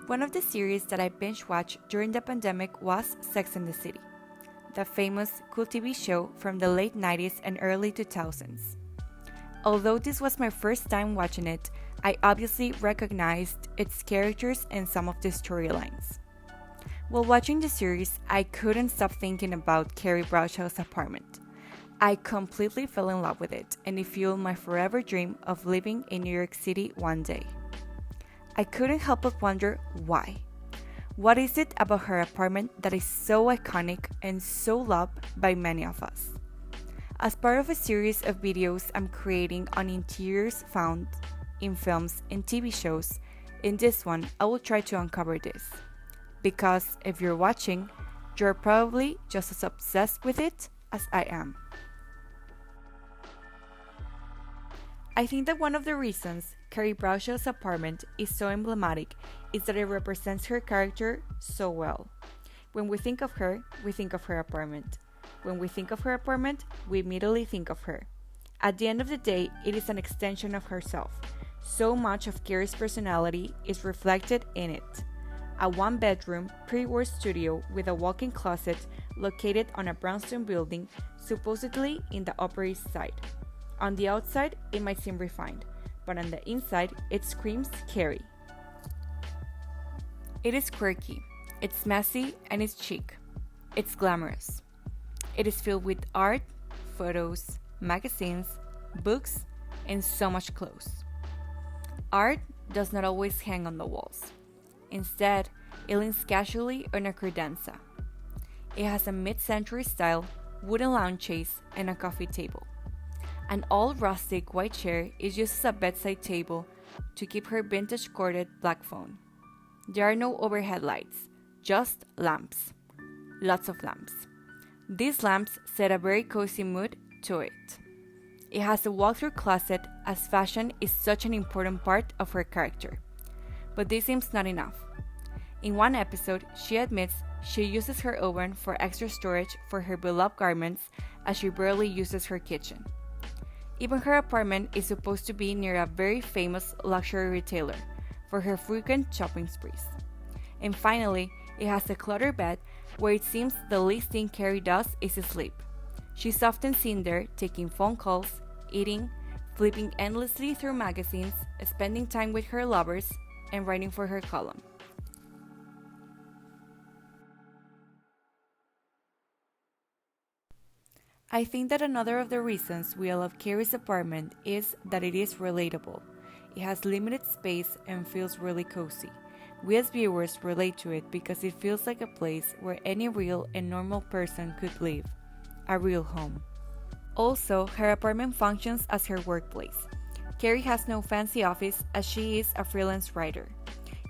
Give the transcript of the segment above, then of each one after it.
One of the series that I binge-watched during the pandemic was Sex and the City, the famous cool TV show from the late 90s and early 2000s. Although this was my first time watching it, I obviously recognized its characters and some of the storylines. While watching the series, I couldn't stop thinking about Carrie Bradshaw's apartment. I completely fell in love with it, and it fueled my forever dream of living in New York City one day. I couldn't help but wonder why. What is it about her apartment that is so iconic and so loved by many of us? As part of a series of videos I'm creating on interiors found in films and TV shows, in this one I will try to uncover this. Because if you're watching, you're probably just as obsessed with it as I am. I think that one of the reasons Carrie Bradshaw's apartment is so emblematic is that it represents her character so well. When we think of her apartment. When we think of her apartment, we immediately think of her. At the end of the day, it is an extension of herself. So much of Carrie's personality is reflected in it. A one-bedroom, pre-war studio with a walk-in closet located on a brownstone building, supposedly in the Upper East Side. On the outside, it might seem refined, but on the inside, it screams Carrie. It is quirky, it's messy, and it's chic. It's glamorous. It is filled with art, photos, magazines, books, and so much clothes. Art does not always hang on the walls. Instead, it leans casually on a credenza. It has a mid-century style wooden lounge chase and a coffee table. An all-rustic white chair is used as a bedside table to keep her vintage corded black phone. There are no overhead lights, just lamps. Lots of lamps. These lamps set a very cozy mood to it. It has a walk-through closet as fashion is such an important part of her character. But this seems not enough. In one episode, she admits she uses her oven for extra storage for her beloved garments as she barely uses her kitchen. Even her apartment is supposed to be near a very famous luxury retailer for her frequent shopping sprees. And finally, it has a cluttered bed where it seems the least thing Carrie does is sleep. She's often seen there taking phone calls, eating, flipping endlessly through magazines, spending time with her lovers, and writing for her column. I think that another of the reasons we all love Carrie's apartment is that it is relatable. It has limited space and feels really cozy. We as viewers relate to it because it feels like a place where any real and normal person could live. A real home. Also, her apartment functions as her workplace. Carrie has no fancy office as she is a freelance writer.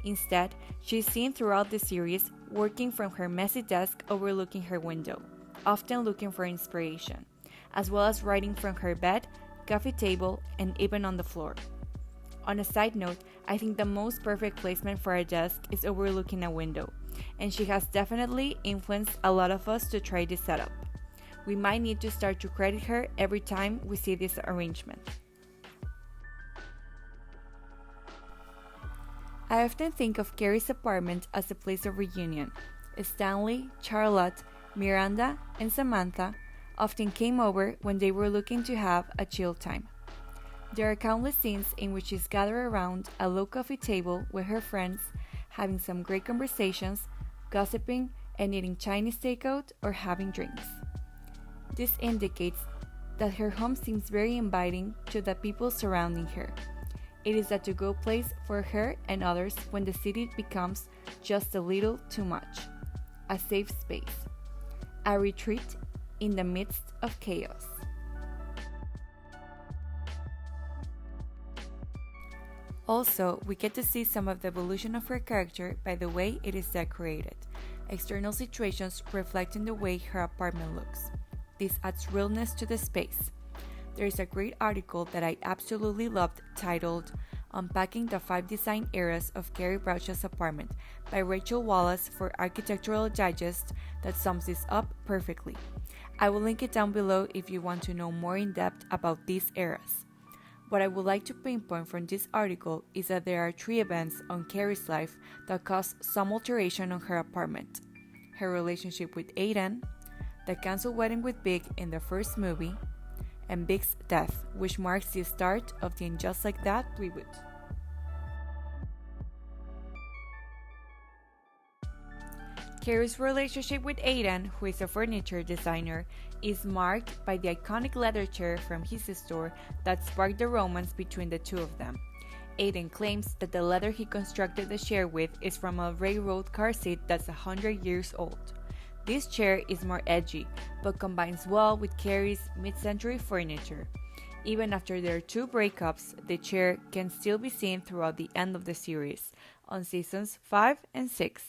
Instead, she's seen throughout the series working from her messy desk overlooking her window, often looking for inspiration, as well as writing from her bed, coffee table, and even on the floor. On a side note, I think the most perfect placement for a desk is overlooking a window, and she has definitely influenced a lot of us to try this setup. We might need to start to credit her every time we see this arrangement. I often think of Carrie's apartment as a place of reunion. Stanley, Charlotte, Miranda, and Samantha often came over when they were looking to have a chill time. There are countless scenes in which she's gathered around a low coffee table with her friends, having some great conversations, gossiping, and eating Chinese takeout or having drinks. This indicates that her home seems very inviting to the people surrounding her. It is a to-go place for her and others when the city becomes just a little too much. A safe space. A retreat in the midst of chaos. Also, we get to see some of the evolution of her character by the way it is decorated. External situations reflecting the way her apartment looks. This adds realness to the space. There is a great article that I absolutely loved titled Unpacking the 5 Design Eras of Carrie Bradshaw's Apartment by Rachel Wallace for Architectural Digest that sums this up perfectly. I will link it down below if you want to know more in depth about these eras. What I would like to pinpoint from this article is that there are 3 events on Carrie's life that caused some alteration on her apartment: her relationship with Aiden, the canceled wedding with Big in the first movie, and Big's death, which marks the start of the And Just Like That reboot. Carrie's relationship with Aiden, who is a furniture designer, is marked by the iconic leather chair from his store that sparked the romance between the two of them. Aiden claims that the leather he constructed the chair with is from a railroad car seat that's 100 years old. This chair is more edgy, but combines well with Carrie's mid-century furniture. Even after their 2 breakups, the chair can still be seen throughout the end of the series, on seasons 5 and 6.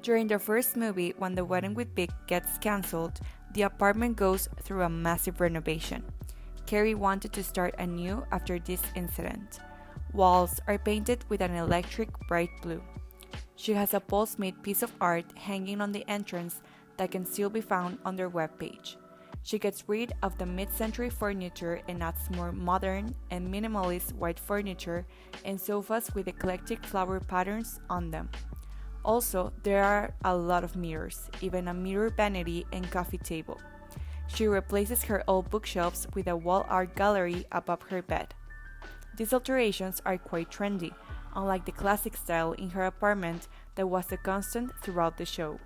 During the first movie, when the wedding with Big gets cancelled, the apartment goes through a massive renovation. Carrie wanted to start anew after this incident. Walls are painted with an electric bright blue. She has a Paul Smith piece of art hanging on the entrance that can still be found on their webpage. She gets rid of the mid-century furniture and adds more modern and minimalist white furniture and sofas with eclectic flower patterns on them. Also, there are a lot of mirrors, even a mirror vanity and coffee table. She replaces her old bookshelves with a wall art gallery above her bed. These alterations are quite trendy, unlike the classic style in her apartment that was a constant throughout the show.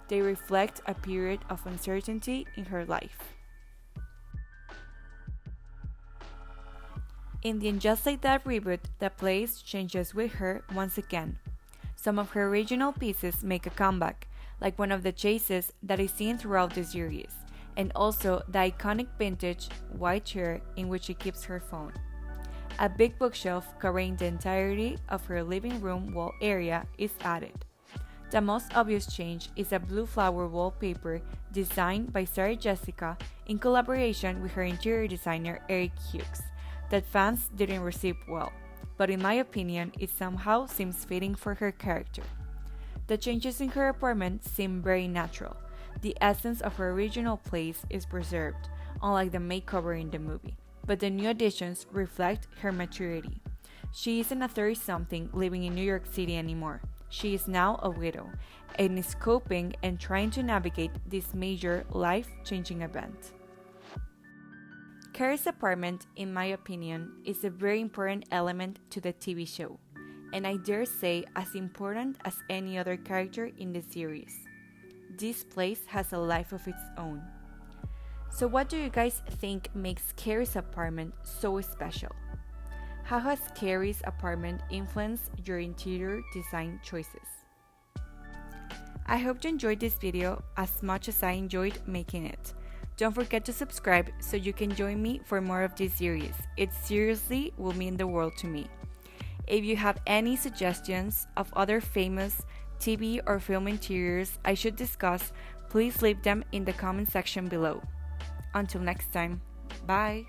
They reflect a period of uncertainty in her life. In the And Just Like That reboot, the place changes with her once again. Some of her original pieces make a comeback, like one of the chases that is seen throughout the series, and also the iconic vintage white chair in which she keeps her phone. A big bookshelf covering the entirety of her living room wall area is added. The most obvious change is a blue flower wallpaper designed by Sarah Jessica in collaboration with her interior designer Eric Hughes, that fans didn't receive well, but in my opinion it somehow seems fitting for her character. The changes in her apartment seem very natural. The essence of her original place is preserved, unlike the makeover in the movie, but the new additions reflect her maturity. She isn't a 30-something living in New York City anymore. She is now a widow, and is coping and trying to navigate this major life-changing event. Carrie's apartment, in my opinion, is a very important element to the TV show, and I dare say as important as any other character in the series. This place has a life of its own. So what do you guys think makes Carrie's apartment so special? How has Carrie's apartment influenced your interior design choices? I hope you enjoyed this video as much as I enjoyed making it. Don't forget to subscribe so you can join me for more of this series. It seriously will mean the world to me. If you have any suggestions of other famous TV or film interiors I should discuss, please leave them in the comment section below. Until next time, bye!